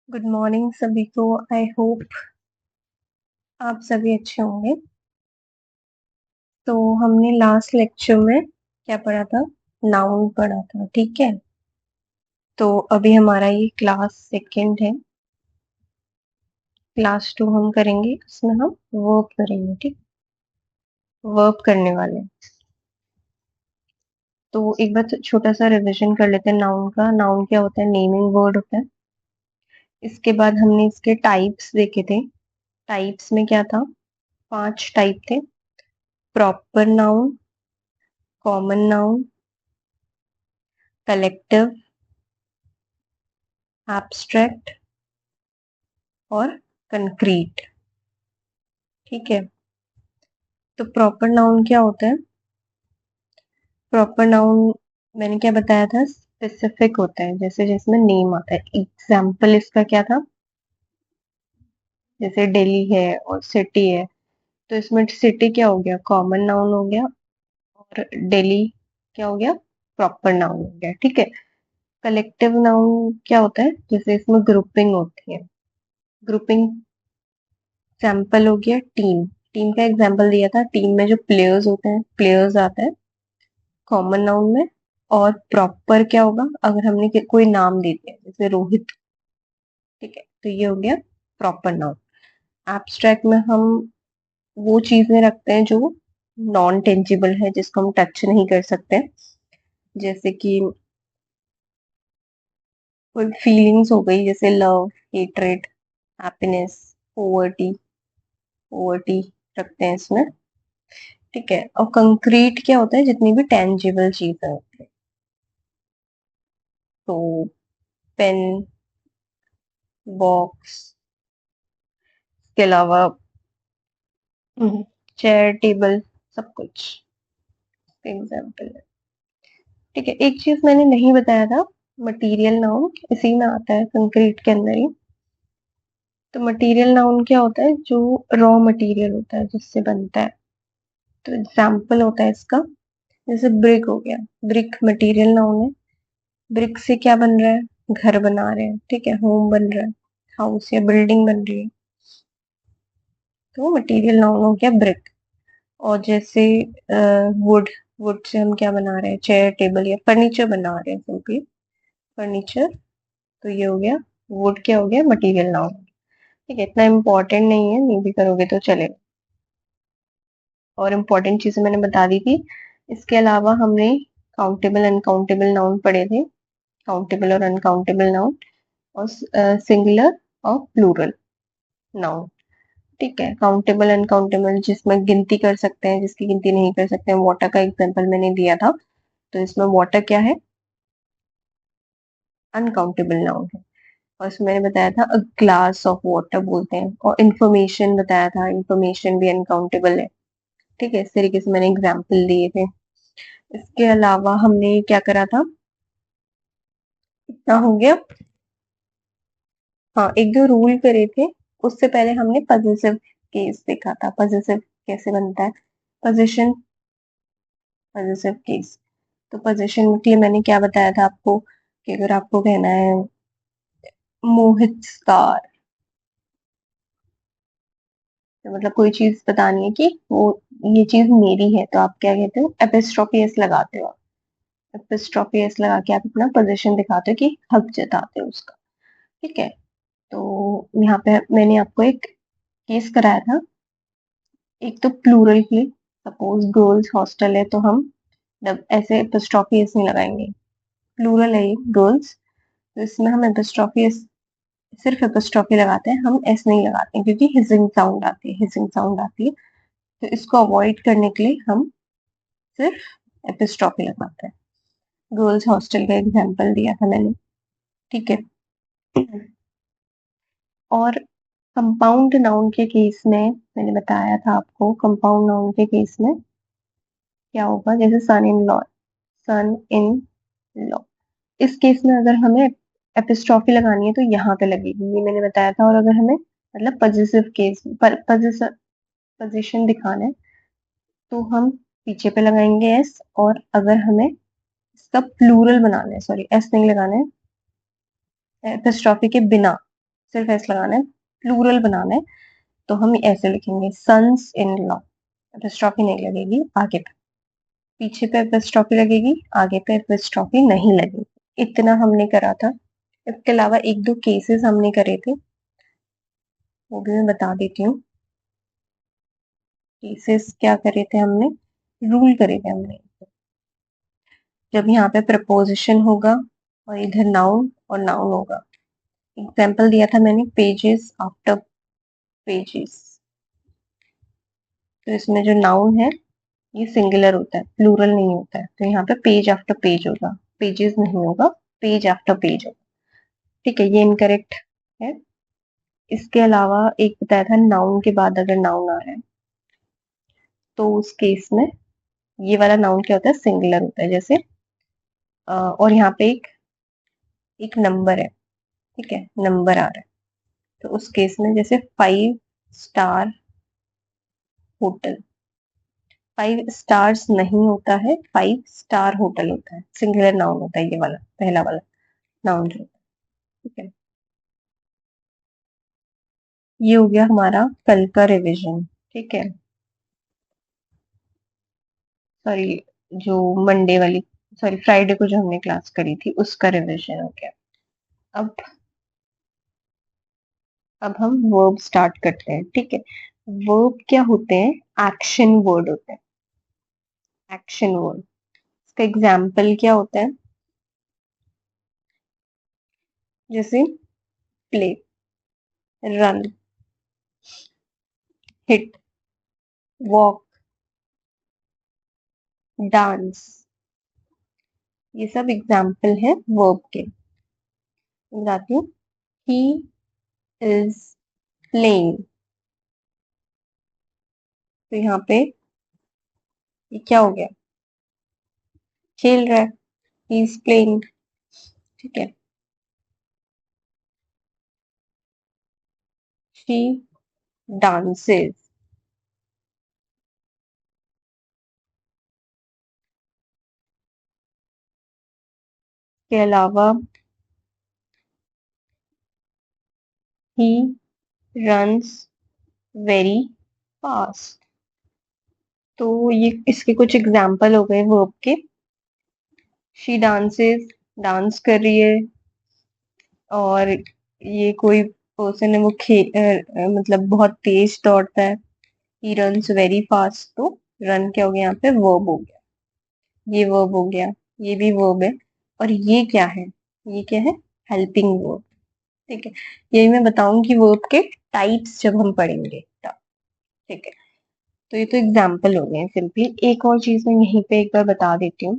Good morning सभी को। I hope आप सभी अच्छे होंगे। तो हमने लास्ट लेक्चर में क्या पढ़ा था? नाउन पढ़ा था, ठीक है। तो अभी हमारा ये क्लास सेकंड है। क्लास 2 हम करेंगे, इसमें हम वर्ब करेंगे, ठीक। वर्ब करने वाले हैं। तो एक बार छोटा सा रिवीजन कर लेते हैं नाउन का। नाउन क्या होता है? नेमिंग वर्ड होता है। इसके बाद हमने इसके टाइप्स देखे थे। टाइप्स में क्या था? 5 टाइप थे। Proper noun, common noun, collective, abstract और कंक्रीट, ठीक है। तो प्रॉपर नाउन क्या होता है? प्रॉपर नाउन मैंने क्या बताया था? स्पेसिफिक होता है, जैसे जिसमें नेम आता है। एग्जाम्पल इसका क्या था? जैसे दिल्ली है और सिटी है, तो इसमें सिटी क्या हो गया? कॉमन नाउन हो गया। और दिल्ली क्या हो गया? प्रॉपर नाउन हो गया, ठीक है। कलेक्टिव नाउन क्या होता है? जैसे इसमें ग्रुपिंग होती है। ग्रुपिंग एग्जाम्पल हो गया टीम। टीम का एग्जाम्पल दिया था। टीम में जो प्लेयर्स होते हैं, प्लेयर्स आता है कॉमन नाउन में। और प्रॉपर क्या होगा? अगर हमने कोई नाम दे दिया, जैसे रोहित, ठीक है, तो ये हो गया प्रॉपर नाउन। एब्स्ट्रैक्ट में हम वो चीजें रखते हैं जो नॉन टेंजिबल है, जिसको हम टच नहीं कर सकते। जैसे कि कोई फीलिंग्स हो गई, जैसे love, hatred, happiness, poverty. Poverty रखते हैं इसमें, ठीक है। और कंक्रीट क्या होता है? जितनी भी टेंजिबल चीजें होती है, तो पेन, बॉक्स, के अलावा चेयर, टेबल, सब कुछ एग्जाम्पल है, ठीक है। एक चीज मैंने नहीं बताया था, मटेरियल नाउन इसी में आता है, कंक्रीट के अंदर ही। तो मटेरियल नाउन क्या होता है? जो रॉ मटेरियल होता है, जिससे बनता है। तो एग्जाम्पल होता है इसका, जैसे ब्रिक हो गया। ब्रिक मटेरियल नाउन है। ब्रिक से क्या बन रहा है? घर बना रहे हैं, ठीक है, होम बन रहा है, हाउस या बिल्डिंग बन रही है, तो मटेरियल नाउन हो गया ब्रिक। और जैसे वुड, वुड से हम क्या बना रहे हैं? चेयर, टेबल या फर्नीचर बना रहे हैं, सिंपली फर्नीचर। तो ये हो गया वुड, क्या हो गया? मटेरियल नाउन, ठीक है। इतना इम्पोर्टेंट नहीं है, नहीं भी करोगे तो चलेगा। और इम्पोर्टेंट चीजें मैंने बता दी थी। इसके अलावा हमने काउंटेबल अनकाउंटेबल नाउन पढ़े थे। काउंटेबल और अनकाउंटेबल नाउन, और सिंगुलर और प्लूरल नाउन, ठीक है। काउंटेबल अनकाउंटेबल जिसमें गिनती कर सकते हैं, जिसकी गिनती नहीं कर सकते हैं। वाटर का एग्जांपल मैंने दिया था, तो इसमें वाटर क्या है? अनकाउंटेबल नाउन है। और इसमें मैंने बताया था अ ग्लास ऑफ वाटर बोलते हैं। और इंफॉर्मेशन बताया था, इंफॉर्मेशन भी अनकाउंटेबल है, ठीक है। इस तरीके से मैंने एग्जाम्पल दिए थे। इसके अलावा हमने क्या करा था? इतना हो गया। हाँ, एक दो रूल करे थे। उससे पहले हमने पजेसिव केस देखा था। पजेसिव कैसे बनता है? Position, possessive case. तो पोजीशन के लिए मैंने क्या बताया था आपको, कि अगर आपको कहना है मोहित स्कार, तो मतलब कोई चीज बतानी है कि वो ये चीज मेरी है, तो आप क्या कहते हो? एपिस्ट्रोफी एस लगाते हो। एपिस्ट्रोफी एस लगा के आप अपना पोजीशन दिखाते हो, कि हक जताते हो उसका, ठीक है। तो यहाँ पे मैंने आपको एक केस कराया था। एक तो प्लूरल के, सपोज गर्ल्स हॉस्टल है, तो हम जब ऐसे एपिस्ट्रोफी एस नहीं लगाएंगे। प्लूरल है ये गर्ल्स, तो इसमें हम एपिस्ट्रोफी एस, सिर्फ एपिस्ट्रोफी लगाते हैं, हम एस नहीं लगाते हैं, क्योंकि हिजिंग साउंड आती है, हिजिंग साउंड आती है। तो इसको अवॉइड करने के लिए हम सिर्फ एपिस्ट्रोफी लगाते हैं। गर्ल्स हॉस्टल का एग्जांपल दिया था मैंने, ठीक है। और कंपाउंड नाउन के केस में मैंने बताया था आपको, कंपाउंड नाउन के केस में क्या होगा? जैसे son in law, son in law, इस केस में अगर हमें एपिस्ट्रोफी लगानी है तो यहाँ पे लगेगी, ये मैंने बताया था। और अगर हमें मतलब पजेसिव केस, पोजीशन दिखाना है, तो हम पीछे पे लगाएंगे एस। और अगर हमें इसका प्लूरल बनाना है, सॉरी एस नहीं लगाना है, एपिस्ट्रोफी के बिना, सिर्फ एस लगाना है, प्लूरल बनाना है, तो हम ऐसे लिखेंगे सन्स इन लॉ। एपिस्ट्रॉफी नहीं लगेगी आगे पे, पीछे पे एपिस्ट्रॉफी लगेगी, आगे पे एपिस्ट्रॉफी नहीं लगेगी। इतना हमने करा था। इसके अलावा एक दो केसेस हमने करे थे, वो भी मैं बता देती हूँ। केसेस क्या करे थे हमने, रूल करे थे हमने। जब यहाँ पे प्रपोजिशन होगा और इधर नाउन और नाउन होगा, एग्जाम्पल दिया था मैंने, पेजेस आफ्टर पेजेस। तो इसमें जो नाउन है ये सिंगुलर होता है, प्लूरल नहीं होता है, तो यहाँ पे पेज आफ्टर पेज होगा, पेजेस नहीं होगा, पेज आफ्टर पेज होगा। ठीक है, ये इनकरेक्ट है। इसके अलावा एक बताया था, नाउन के बाद अगर नाउन आ रहा है तो उस केस में ये वाला नाउन क्या होता है, सिंगुलर होता है। जैसे और यहाँ पे एक नंबर है, ठीक है, नंबर आ रहा है, तो उस केस में जैसे 5 स्टार होटल, 5 स्टार्स नहीं होता है, 5 स्टार होटल होता है, सिंगुलर नाउन होता है ये वाला, पहला वाला नाउन जो, ठीक है। ये हो गया हमारा कल का रिवीजन, ठीक है, सॉरी, जो मंडे वाली, सॉरी फ्राइडे को जो हमने क्लास करी थी उसका रिवीजन हो गया। अब अब हम वर्ब स्टार्ट करते हैं, ठीक है। वर्ब क्या होते हैं, एक्शन वर्ड होते हैं, एक्शन वर्ड। इसका एग्जाम्पल क्या होता है, जैसे play, run, hit, walk, dance, ये सब एग्जाम्पल है वर्ब के। बताती हूँ, ही इज प्लेइंग, तो यहाँ पे ये क्या हो गया, खेल रहा है, ही इज प्लेइंग, ठीक है। शी डांसेस, के अलावा ही रन्स वेरी फास्ट। तो ये इसके कुछ एग्जाम्पल हो गए वर्ब के। शी डांसेस, डांस कर रही है, और ये कोई पर्सन है वो मतलब बहुत तेज दौड़ता है, ही रन्स वेरी फास्ट, तो रन क्या हो गया यहाँ पे, वर्ब हो गया, ये वर्ब हो गया, ये भी वर्ब है। और ये क्या है, ये क्या है, हेल्पिंग वर्ब, ठीक है। यही मैं बताऊंगी वर्ब के टाइप्स जब हम पढ़ेंगे तब, ठीक है। तो ये तो एग्जाम्पल हो गए सिंपली। एक और चीज मैं यहीं पे एक बार बता देती हूँ,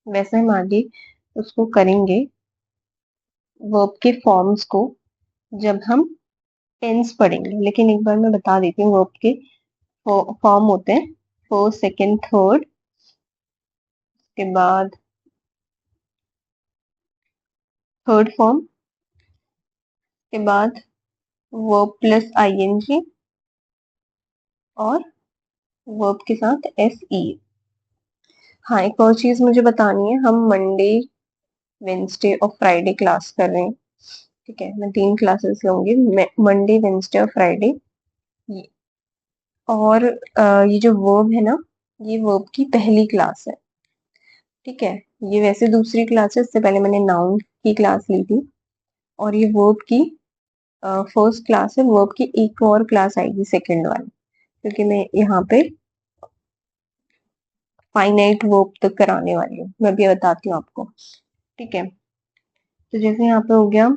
वैसे हम आगे उसको करेंगे, वर्ब के फॉर्म्स को, जब हम टेंस पढ़ेंगे। लेकिन एक बार मैं बता देती हूँ, वर्ब के फॉर्म होते हैं फर्स्ट, सेकंड, थर्ड, के बाद थर्ड फॉर्म के बाद वर्ब प्लस आईएनजी, और वर्ब के साथ एस ई। हाँ, एक और चीज मुझे बतानी है, हम मंडे, वेंसडे और फ्राइडे क्लास कर रहे हैं, ठीक है। मैं 3 क्लासेस लूंगी, मंडे, वेंसडे और फ्राइडे। और ये जो वर्ब है ना, ये वर्ब की पहली क्लास है, ठीक है। ये वैसे दूसरी क्लास है, इससे पहले मैंने नाउन की क्लास ली थी, और ये वर्ब की फर्स्ट क्लास है। वर्ब की एक और क्लास आएगी सेकंड वाली, क्योंकि मैं यहाँ पे फाइनाइट वर्ब तक कराने वाली हूँ, मैं भी बताती हूँ आपको, ठीक है। तो जैसे यहाँ पे हो गया,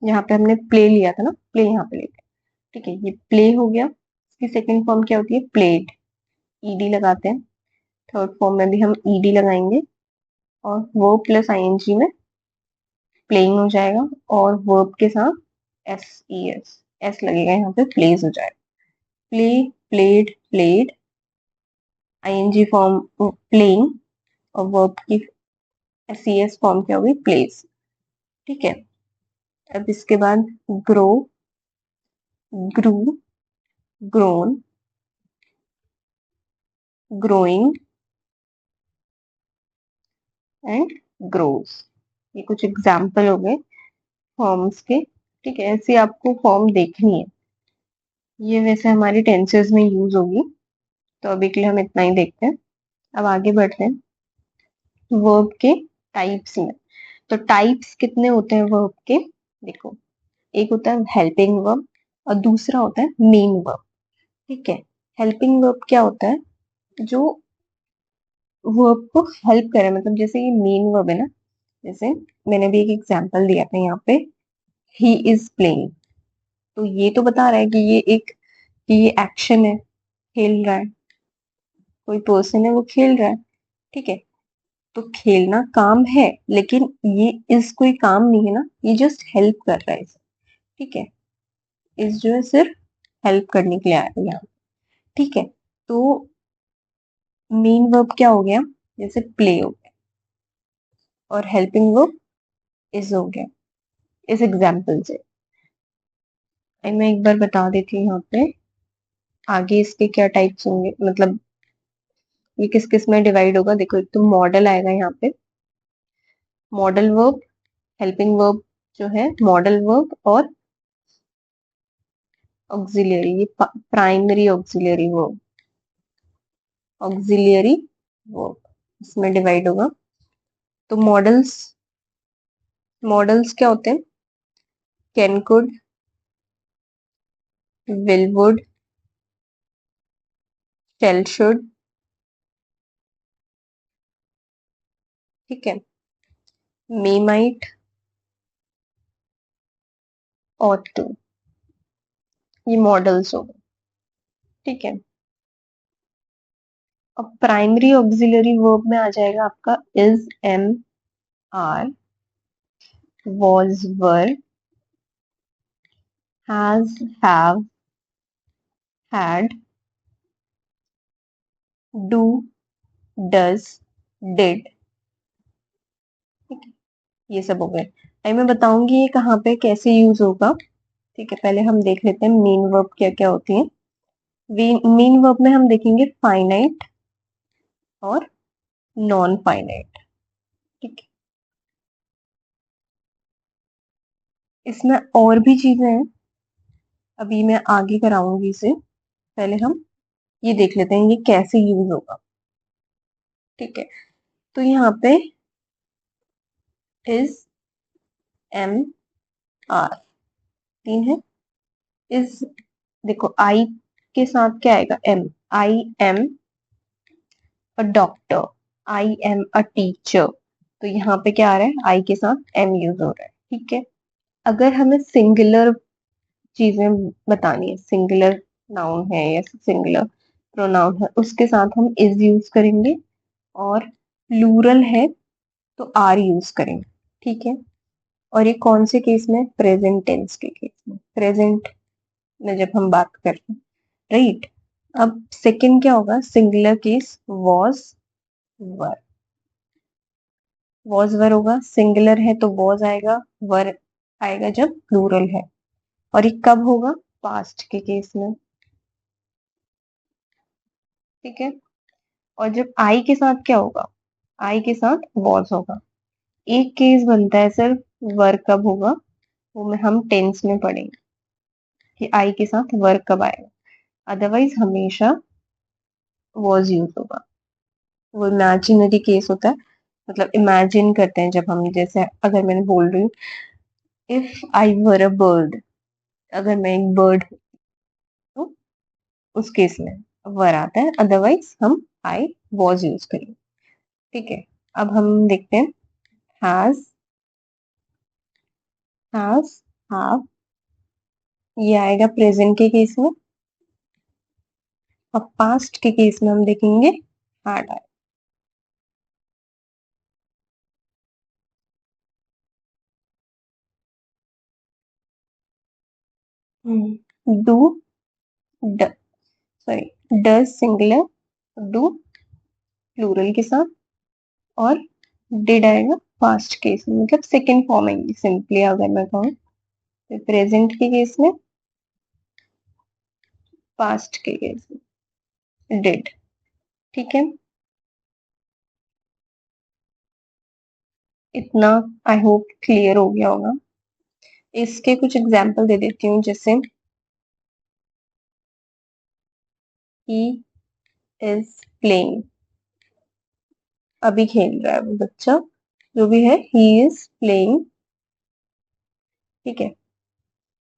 यहाँ पे हमने प्ले लिया था ना, प्ले यहाँ पे लेते हैं, ठीक है, ये प्ले हो गया। इसकी सेकंड फॉर्म क्या होती है, प्लेड, ईडी लगाते हैं। थर्ड फॉर्म में भी हम ईडी लगाएंगे, और वर्ब प्लस आईएनजी में प्लेइंग हो जाएगा, और वर्ब के साथ एस ई एस, एस लगेगा यहाँ पे, प्लेज हो जाएगा। Play, played, played, ING form playing, और वर्ब की एस ई एस फॉर्म क्या होगी, प्लेज, ठीक है। अब इसके बाद grow, grew, grown, growing and grows. ये कुछ एग्जाम्पल हो गए फॉर्म्स के, ठीक है, ऐसी आपको फॉर्म देखनी है। ये वैसे हमारी टेंसेस में यूज होगी, तो अभी के लिए हम इतना ही देखते हैं। अब आगे बढ़ते हैं वर्ब के टाइप्स में। तो टाइप्स कितने होते हैं वर्ब के? देखो, एक होता है हेल्पिंग वर्ब और दूसरा होता है मेन वर्ब। ठीक है, हेल्पिंग वर्ब क्या होता है? जो वर्ब को हेल्प करे, मतलब जैसे ये मेन वर्ब है ना, जैसे मैंने भी एक एग्जांपल दिया था यहाँ पे, ही इज प्लेइंग। तो ये तो बता रहा है कि ये एक्शन है, खेल रहा है, कोई पर्सन है वो खेल रहा है। ठीक है, तो खेलना काम है, लेकिन ये इस कोई काम नहीं है ना, ये जस्ट हेल्प कर रहा है इसे। ठीक है, इस जो है सिर्फ हेल्प करने के लिए आया है यहाँ। ठीक है, तो मेन वर्ब क्या हो गया? जैसे प्ले हो गया, और हेल्पिंग वर्ब इज हो गया, इस एग्जाम्पल से। मैं एक बार बता देती हूँ यहाँ पे, आगे इसके क्या टाइप्स होंगे, मतलब ये किस किस में डिवाइड होगा। देखो, एक तो मॉडल आएगा यहाँ पे, मॉडल वर्ब, हेल्पिंग वर्ब जो है मॉडल वर्ब, और ऑक्सिलियरी, ये primary auxiliary verb, auxiliary verb इसमें डिवाइड होगा। तो मॉडल्स, मॉडल्स क्या होते हैं? Can, could, will, would, shall, should. ठीक है, मे, माइट, ought to, ये मॉडल्स हो गए। ठीक है, अब प्राइमरी ऑक्सिलरी वर्ब में आ जाएगा आपका is, am, are, was, were, has, have, had, do, does, did। ठीक है, ये सब हो गए। अब मैं बताऊंगी ये कहाँ पे कैसे यूज होगा। ठीक है, पहले हम देख लेते हैं मेन वर्ब क्या क्या होती है। मेन वर्ब में हम देखेंगे फाइनाइट और नॉन फाइनाइट। ठीक है, इसमें और भी चीजें हैं, अभी मैं आगे कराऊंगी इसे। पहले हम ये देख लेते हैं ये कैसे यूज होगा। ठीक है, तो यहाँ पे इज, एम, आर, तीन है। इज, देखो आई के साथ क्या आएगा? Am, I am a doctor, I am a teacher. तो यहाँ पे क्या आ रहा है? आई के साथ एम यूज हो रहा है। ठीक है, अगर हमें सिंगुलर चीजें बतानी है, सिंगुलर नाउन है या सिंगुलर प्रोनाउन है, उसके साथ हम इज यूज करेंगे, और प्लूरल है तो आर यूज करेंगे। ठीक है, और ये कौन से केस में? प्रेजेंट टेंस के केस में, प्रेजेंट में जब हम बात करते हैं। राइट, अब सेकंड क्या होगा? Singular case was, were. Was, were होगा, सिंगुलर है तो वॉज आएगा, वर आएगा जब प्लूरल है। और ये कब होगा? पास्ट के केस में। ठीक है, और जब आई के साथ क्या होगा? आई के साथ वॉज होगा। एक केस बनता है सिर्फ, वर कब होगा, वो में हम टेंस में पढ़ेंगे कि आई के साथ वर कब आएगा। अदरवाइज हमेशा वॉज यूज होगा। वो इमेजिनरी केस होता है, मतलब इमेजिन करते हैं जब हम, जैसे अगर मैंने बोल रही हूँ if I were a bird, अगर मैं एक बर्ड हूँ, उस केस में वर आता है, अदरवाइज हम आई वॉज यूज करेंगे। ठीक है, अब हम देखते हैं हैज, हैव, ये आएगा प्रेजेंट के केस में। अब पास्ट के केस में हम देखेंगे हैड आए। Do, sorry, does singular, do plural के साथ, और डिड आएगा पास्ट केस में, मतलब सेकंड फॉर्म आएगी सिंपली अगर मैं कहूँ। तो प्रेजेंट के केस में, पास्ट के केस में डिड। ठीक है, इतना आई होप क्लियर हो गया होगा। इसके कुछ एग्जाम्पल दे देती हूँ, जैसे ही इज प्लेइंग, अभी खेल रहा है वो बच्चा, जो भी है, ही इज प्लेइंग, ठीक है।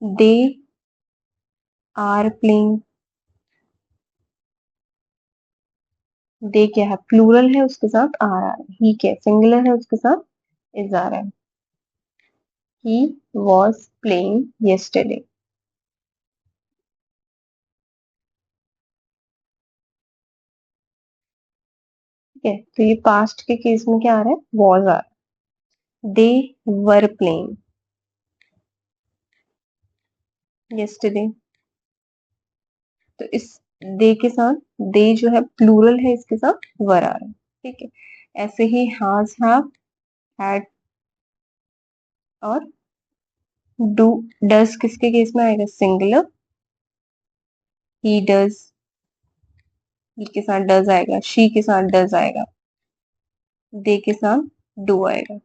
दे आर प्लेइंग, दे क्या है, प्लूरल है, उसके साथ आर आ रहा है। ही क्या सिंगुलर है, उसके साथ इज आ रहा है। ही वॉज प्लेइंग yesterday, ठीक है। तो ये पास्ट के केस में क्या आ रहा है, वॉज आ रहा है। दे वर प्लेइंग yesterday, तो इस दे के साथ, दे जो है प्लूरल है, इसके साथ वर आ रहा है, ठीक है। ऐसे ही हैज, हैव, हैड और डू। डज किसके केस में आएगा, सिंगुलर, ही डज, ही के साथ डज आएगा, शी के साथ डज आएगा, दे के साथ डू आएगा।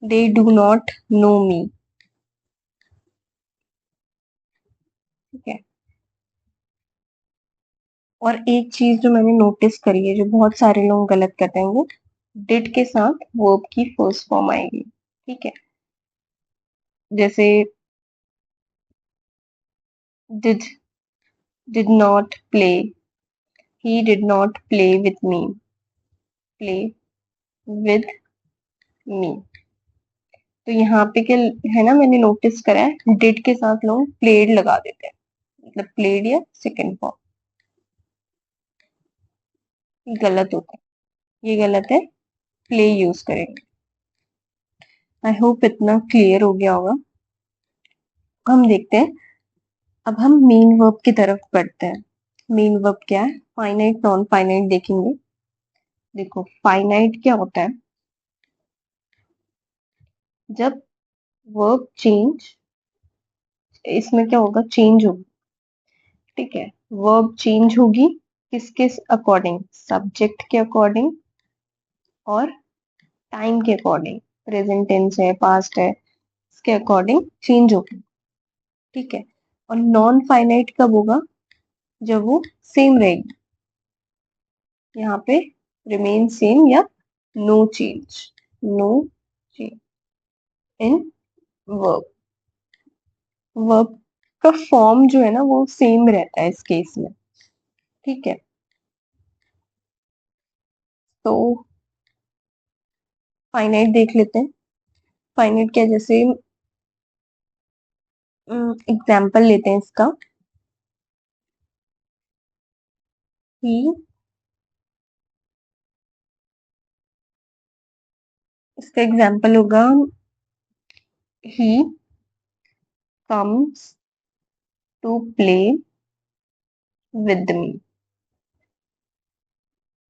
दे डू नॉट नो मी, ठीक है। और एक चीज जो मैंने नोटिस करी है, जो बहुत सारे लोग गलत करते हैं, वो डिड के साथ वर्ब की फर्स्ट फॉर्म आएगी, ठीक है। जैसे did, did not play, he did not play with me, play with मी। तो यहाँ पे क्या है ना, मैंने नोटिस करा है, डिड के साथ लोग प्लेड लगा देते हैं, मतलब प्लेड या सेकंड फॉर्म, गलत होता है, ये गलत है, प्ले यूज करेंगे। आई होप इतना क्लियर हो गया होगा। हम देखते हैं, अब हम मेन वर्ब की तरफ बढ़ते हैं। मेन वर्ब क्या है, फाइनाइट नॉन फाइनाइट देखेंगे। देखो फाइनाइट क्या होता है, जब वर्ब चेंज, इसमें क्या होगा, चेंज होगी, ठीक है। वर्ब चेंज होगी किसके अकॉर्डिंग, सब्जेक्ट के अकॉर्डिंग और टाइम के अकॉर्डिंग, प्रेजेंट टेंस है, पास्ट है, इसके अकॉर्डिंग चेंज होगी, ठीक है। और नॉन फाइनाइट कब होगा, जब वो सेम रहेगी, यहाँ पे रिमेन सेम या no change, no change in verb, verb का फॉर्म जो है ना वो सेम रहता है इस केस में, ठीक है। तो फाइनाइट देख लेते हैं। फाइनाइट क्या, जैसे एग्जाम्पल लेते हैं इसका, ही, इसका एग्जाम्पल होगा, he comes to play with me,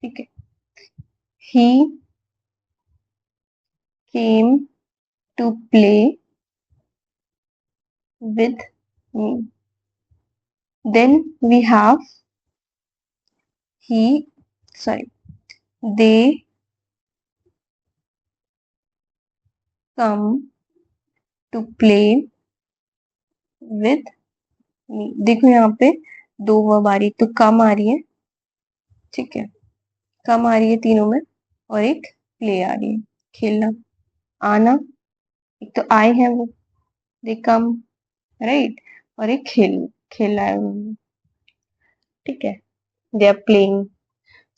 ठीक है। He came to play with me, then we have he, sorry, they come to play with me। देखो यहाँ पे दो वर्ब आ रही है, तो कम आ रही है, ठीक है, कम आ रही है तीनों में, और एक प्ले आ रही है, खेलना, आना। एक तो आई है वो, दे कम, राइट, और एक खेलना है उन्होंने, ठीक है, दे आर प्लेइंग।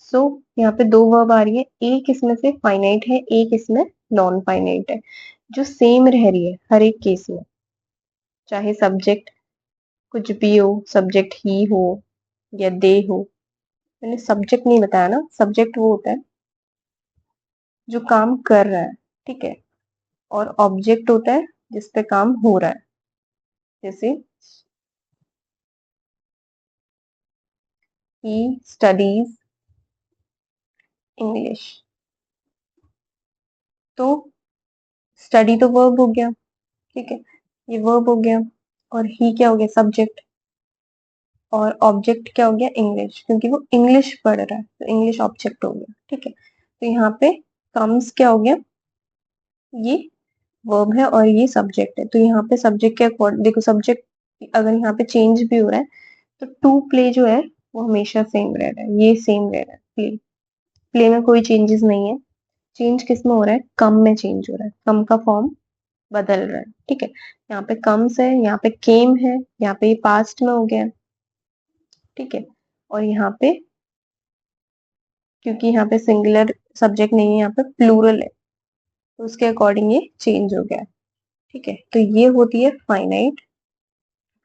सो यहाँ पे दो वर्ब आ रही है, एक इसमें से फाइनाइट है, एक इसमें नॉन फाइनाइट है, जो सेम रह रही है हर एक केस में, चाहे सब्जेक्ट कुछ भी हो, सब्जेक्ट ही हो या दे हो। मैंने सब्जेक्ट नहीं बताया ना, सब्जेक्ट वो होता है जो काम कर रहा है, ठीक है, और ऑब्जेक्ट होता है जिस पे काम हो रहा है, जैसे ही स्टडीज इंग्लिश, तो स्टडी तो वर्ब हो गया, ठीक है, ये वर्ब हो गया, और ही क्या हो गया, सब्जेक्ट, और ऑब्जेक्ट क्या हो गया, इंग्लिश, क्योंकि वो इंग्लिश पढ़ रहा है, तो इंग्लिश ऑब्जेक्ट हो गया, ठीक है। तो यहाँ पे कम्स क्या हो गया, ये वर्ब है और ये सब्जेक्ट है, तो यहाँ पे सब्जेक्ट के अकॉर्डिंग देखो, सब्जेक्ट अगर यहाँ पे चेंज भी हो रहा है तो टू प्ले जो है वो हमेशा सेम रह रहा है, ये सेम रह रहा है। प्ले, प्ले में कोई चेंजेस नहीं है। चेंज किस में हो रहा है? कम में चेंज हो रहा है, कम का फॉर्म बदल रहा है। ठीक है, यहाँ पे कम्स है, यहाँ पे केम है, यहाँ पे पास्ट में हो गया। ठीक है, और यहाँ पे क्योंकि यहाँ पे सिंगुलर सब्जेक्ट नहीं है, यहाँ पे प्लूरल है, तो उसके अकॉर्डिंग ये चेंज हो गया। ठीक है, तो ये होती है फाइनाइट।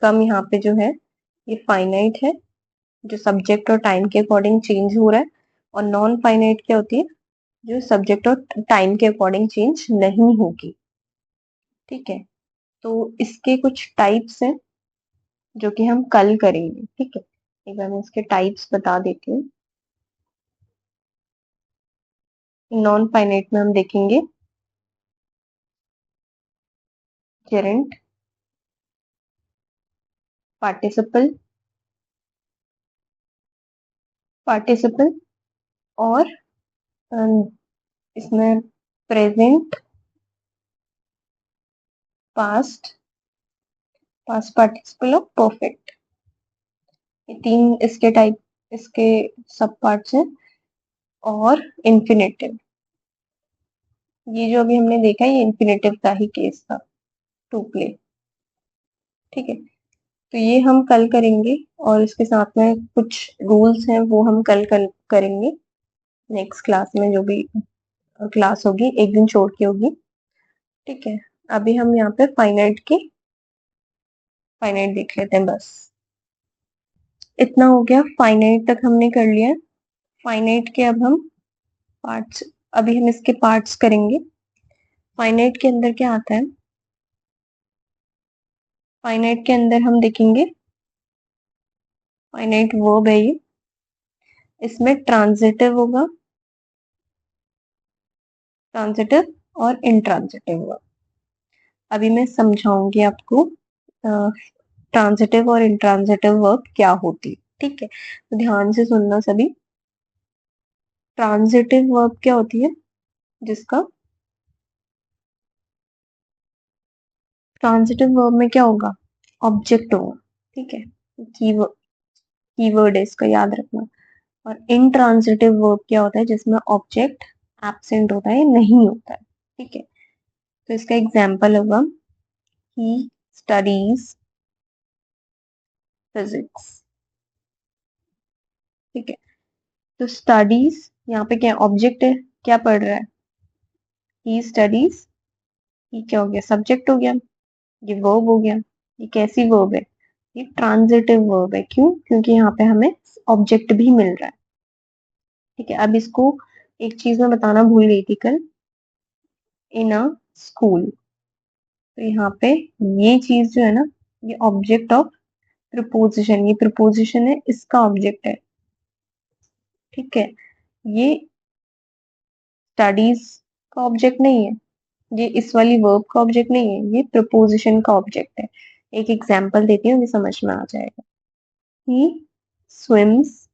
कम यहाँ पे जो है ये फाइनाइट है, जो सब्जेक्ट और टाइम के अकॉर्डिंग चेंज हो रहा है। और नॉन फाइनाइट क्या होती है? जो सब्जेक्ट और टाइम के अकॉर्डिंग चेंज नहीं होगी। ठीक है, तो इसके कुछ टाइप्स हैं जो कि हम कल करेंगे। ठीक है, एक बार मैं इसके टाइप्स बता देती हूँ। नॉन फाइनाइट में हम देखेंगे जेरेंट, पार्टिसिपल, पार्टिसिपल और इसमें प्रेजेंट, पास्ट, पास्ट पार्टिसिपल और परफेक्ट। ये तीन इसके टाइप, इसके सब पार्ट्स हैं। और इन्फिनेटिव, ये जो अभी हमने देखा है ये इन्फिनेटिव का ही केस था, टू प्ले। ठीक है, तो ये हम कल करेंगे और इसके साथ में कुछ रूल्स हैं वो हम कल करेंगे नेक्स्ट क्लास में, जो भी क्लास होगी एक दिन छोड़ के होगी। ठीक है, अभी हम यहाँ पे फाइनाइट देख लेते हैं बस। इतना हो गया, फाइनाइट तक हमने कर लिया है। फाइनाइट के अब हम पार्ट्स, अभी हम इसके पार्ट्स करेंगे। फाइनाइट के अंदर क्या आता है? फाइनाइट के अंदर हम देखेंगे फाइनाइट वर्ब है ये, इसमें ट्रांजिटिव होगा, ट्रांजिटिव और इंट्रांजिटिव वर्ब। अभी मैं समझाऊंगी आपको ट्रांजिटिव और इंट्रांजिटिव वर्ब क्या होती है। ठीक है, तो ध्यान से सुनना सभी। ट्रांजिटिव वर्ब क्या होती है? जिसका ट्रांजिटिव वर्ब में क्या होगा? ऑब्जेक्ट होगा। ठीक है, कीवर्ड है इसका, याद रखना। और इनट्रांजिटिव वर्ब क्या होता है? जिसमें ऑब्जेक्ट एब्सेंट होता है, नहीं होता है। ठीक है, तो इसका एग्जाम्पल होगा ही स्टडीज फिजिक्स। ठीक है, तो स्टडीज यहाँ पे क्या ऑब्जेक्ट है, क्या पढ़ रहा है? ही स्टडीज, ये क्या हो गया? सब्जेक्ट हो गया, ये वर्ब हो गया। ये कैसी वर्ब है? ये ट्रांजिटिव वर्ब है। क्यों? क्योंकि यहाँ पे हमें ऑब्जेक्ट भी मिल रहा है। ठीक है, अब इसको एक चीज मैं बताना भूल गई थी कल, इन अ स्कूल। तो यहाँ पे ये चीज जो है ना, ये ऑब्जेक्ट ऑफ प्रपोजिशन, ये प्रपोजिशन है, इसका ऑब्जेक्ट है। ठीक है, ये स्टडीज का ऑब्जेक्ट नहीं है, ये इस वाली वर्ब का ऑब्जेक्ट नहीं है, ये प्रपोजिशन का ऑब्जेक्ट है। एक एग्जांपल देती हूँ, ये समझ में आ जाएगा। ही स्विम्स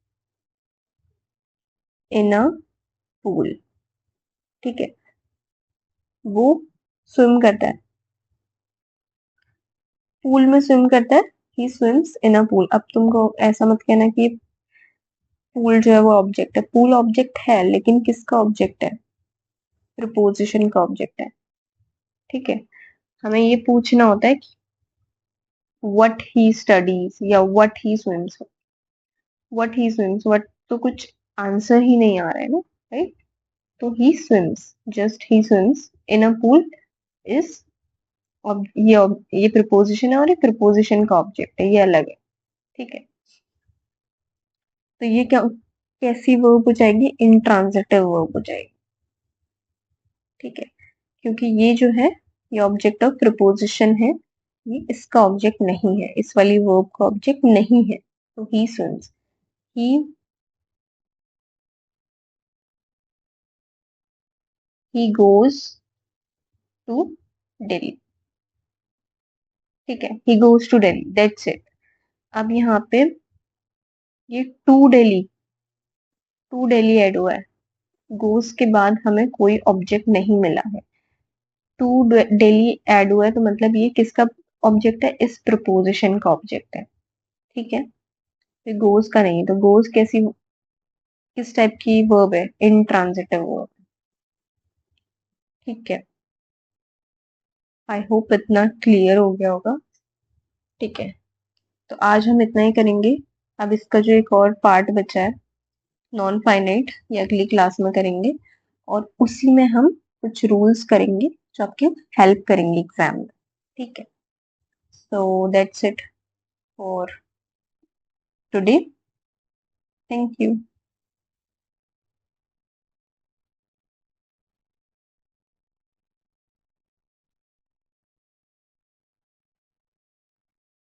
इन अ पूल। ठीक है, वो स्विम करता है, पूल में स्विम करता है। ही स्विम्स इन अ पूल। अब तुमको ऐसा मत कहना कि पूल जो है वो ऑब्जेक्ट है। पूल ऑब्जेक्ट है, लेकिन किसका ऑब्जेक्ट है? प्रपोजिशन का ऑब्जेक्ट है। ठीक है, हमें ये पूछना होता है कि व्हाट ही स्टडीज या what he swims. What he swims, what तो कुछ आंसर ही नहीं आ रहा है ना, राइट? तो he swims, just he swims in a pool is, ये प्रपोजिशन है और ये प्रपोजिशन का ऑब्जेक्ट है, ये अलग है। ठीक है, तो ये क्या, कैसी वर्ब हो जाएगी? इंट्रांजिटिव वर्ब हो जाएगी। ठीक है, क्योंकि ये जो है ये ऑब्जेक्ट ऑफ प्रपोजिशन है, ये इसका ऑब्जेक्ट नहीं है, इस वाली वर्ब का ऑब्जेक्ट नहीं है। तो he swims, he he goes to Delhi. ठीक है, he goes to Delhi, that's it. अब यहाँ पे ये टू दिल्ली ऐड हुआ है, गोज के बाद हमें कोई ऑब्जेक्ट नहीं मिला है। टू डेली ऐड हुआ है तो मतलब ये किसका ऑब्जेक्ट है, इस प्रपोजिशन का ऑब्जेक्ट है। ठीक है, फिर गोज का नहीं है, तो गोज कैसी, किस टाइप की वर्ब है, इंट्रांजिटिव वर्ब। ठीक है, आई होप इतना क्लियर हो गया होगा। ठीक है, तो आज हम इतना ही करेंगे। अब इसका जो एक और पार्ट बचा है नॉन फाइनाइट, ये अगली क्लास में करेंगे, और उसी में हम कुछ रूल्स करेंगे जो आपकी हेल्प करेंगे एग्जाम में। ठीक है, so that's it for today, thank you.